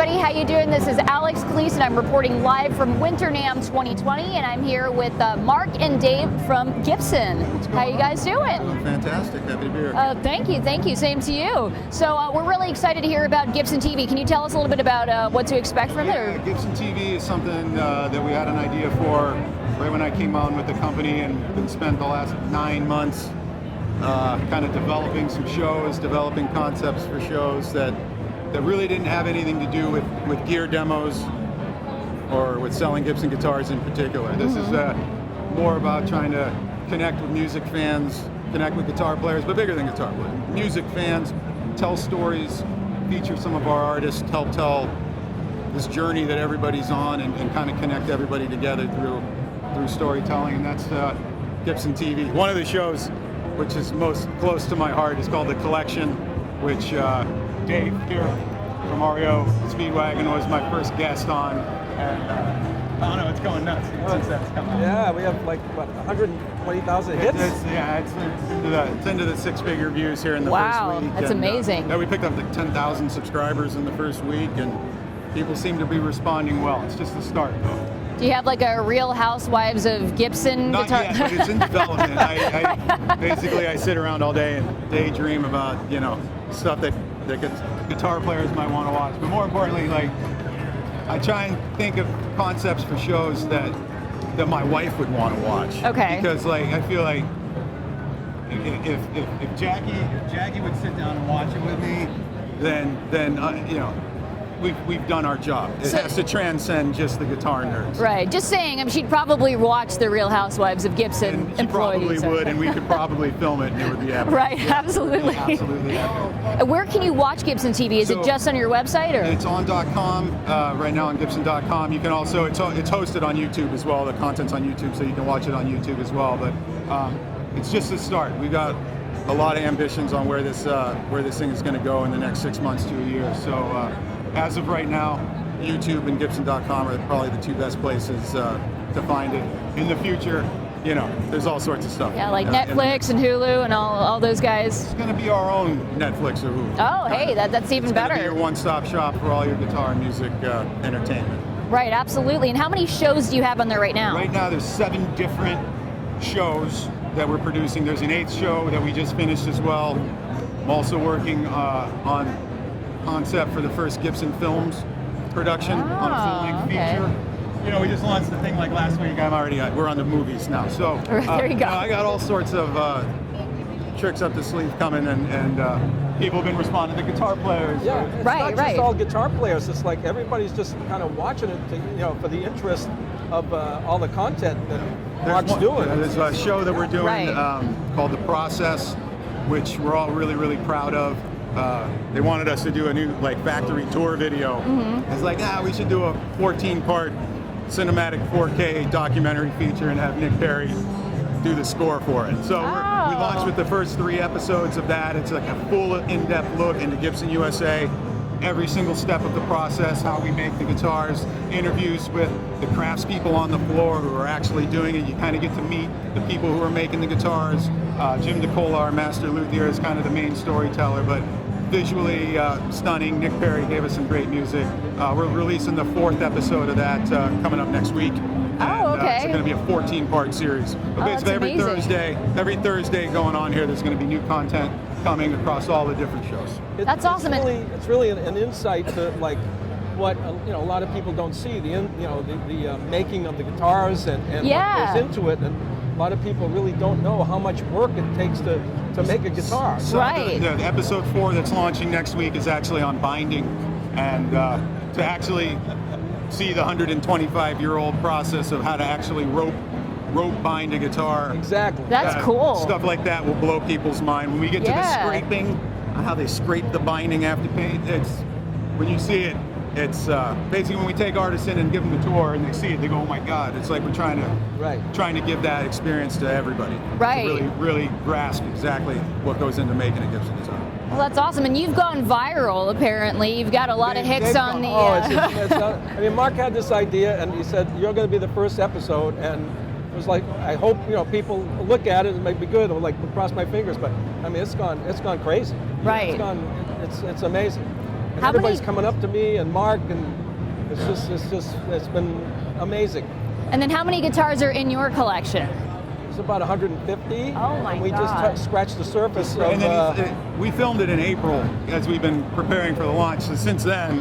everybody, how you doing? This is Alex Cleese, and I'm reporting live from Winter NAMM 2020, and I'm here with Mark and Dave from Gibson. How you guys doing? Fantastic, happy to be here. Thank you, same to you. So we're really excited to hear about Gibson TV. Can you tell us a little bit about what to expect from it? Or? Gibson TV is something that we had an idea for right when I came on with the company, and been spent the last 9 months kind of developing some shows, developing concepts for shows that really didn't have anything to do with gear demos or with selling Gibson guitars in particular. This is more about trying to connect with music fans, connect with guitar players, but bigger than guitar players. Music fans, tell stories, feature some of our artists, help tell this journey that everybody's on, and kind of connect everybody together through storytelling, and that's Gibson TV. One of the shows which is most close to my heart is called The Collection, which Dave here from REO Speedwagon was my first guest on, and I don't know, it's going nuts since that's coming. Yeah, we have like what, 120,000 hits. It's into the 6-figure views here in the first week. That's amazing. We picked up like 10,000 subscribers in the first week, and people seem to be responding well. It's just the start, though. Do you have like a Real Housewives of Gibson guitar? Not yet, but it's in development. I sit around all day and daydream about, stuff that guitar players might want to watch. But more importantly, like, I try and think of concepts for shows that my wife would want to watch. Okay. Because I feel like if Jackie would sit down and watch it with me, then we've done our job. It has to transcend just the guitar nerds. Right. Just saying, she'd probably watch The Real Housewives of Gibson and she employees. Probably would, and we could probably film it, and it would be epic. Right. Yeah, absolutely. Absolutely epic. Where can you watch Gibson TV? Is it just on your website, or? It's on .com right now, on Gibson.com. You can also it's hosted on YouTube as well. The content's on YouTube, so you can watch it on YouTube as well. But it's just the start. We got a lot of ambitions on where this thing is going to go in the next 6 months to a year. So. As of right now, YouTube and Gibson.com are probably the two best places to find it. In the future, there's all sorts of stuff. Yeah, like Netflix and Hulu and all those guys. It's going to be our own Netflix or Hulu. Oh, hey, that's even better. It's going to be your one-stop shop for all your guitar and music entertainment. Right, absolutely. And how many shows do you have on there right now? Right now, there's 7 different shows that we're producing. There's an 8th show that we just finished as well. I'm also working on concept for the first Gibson Films production on a full-length feature. We just launched the thing like last week. We're on the movies now. So there you go. I got all sorts of tricks up the sleeve coming, and people have been responding. The guitar players. Yeah, it's not just all guitar players. It's like everybody's just kind of watching it, for the interest of all the content that Mark's doing. There's a show that we're doing called The Process, which we're all really, really proud of. They wanted us to do a new factory tour video. It's like, we should do a 14-part cinematic 4K documentary feature and have Nick Perry do the score for it. So we launched with the first 3 episodes of that. It's like a full in-depth look into Gibson USA, every single step of the process, how we make the guitars, interviews with the craftspeople on the floor who are actually doing it. You kind of get to meet the people who are making the guitars. Jim DeCola, our master luthier, is kind of the main storyteller, but visually stunning. Nick Perry gave us some great music. We're releasing the 4th episode of that coming up next week. Okay. It's going to be a 14-part series. But basically every Thursday going on here, there's going to be new content coming across all the different shows. That's awesome. It's really an insight to what a lot of people don't see, the making of the guitars and what goes into it, and a lot of people really don't know how much work it takes to make a guitar. So the episode 4 that's launching next week is actually on binding, and to actually see the 125-year-old process of how to actually rope bind a guitar. Exactly. That's cool. Stuff like that will blow people's mind. When we get to the scraping, how they scrape the binding after paint, when you see it, it's basically when we take artists in and give them the tour and they see it, they go, oh my God. It's like we're trying to give that experience to everybody. Right. To really grasp exactly what goes into making a Gibson guitar. Well, that's awesome. And you've gone viral, apparently. You've got a lot of hits on the... Mark had this idea, and he said, you're going to be the first episode, and it was like, I hope people look at it and it might be good. I'm like, cross my fingers, but it's gone crazy. Right. It's amazing. everybody's coming up to me and Mark, and it's been amazing. And then how many guitars are in your collection? It's about 150. Oh my and we God. just scratched the surface of. And then we filmed it in April as we've been preparing for the launch. So since then,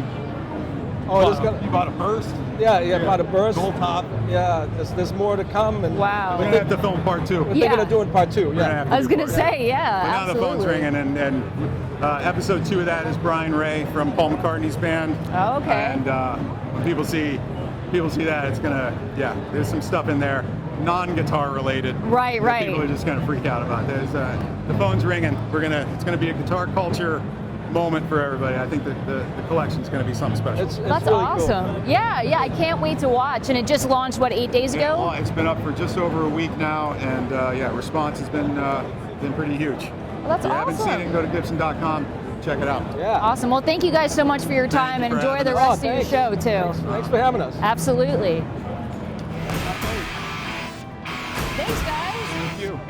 you bought a burst? Yeah, bought a burst. Gold top. Yeah, there's more to come. And Wow. We're gonna have to film part 2. We're thinking of doing part 2. Yeah. I was going to say, yeah, But now absolutely. the phone's ringing, and episode 2 of that is Brian Ray from Paul McCartney's band. Oh, okay. And when people see that, it's gonna, there's some stuff in there, non-guitar related. Right, that right. People are just gonna freak out about. There's the phone's ringing. It's gonna be a guitar culture moment for everybody. I think that the collection's gonna be something special. It's That's really awesome. Cool. Yeah, I can't wait to watch. And it just launched, what, 8 days ago? Yeah, it's been up for just over a week now, and response has been pretty huge. Well, that's If you awesome. haven't seen it, go to Gibson.com, check it out. Yeah. Awesome. Well, thank you guys so much for your time, Thank and you for enjoy the having rest of your show, too. Thanks for having us. Absolutely. Thanks, guys. Thank you.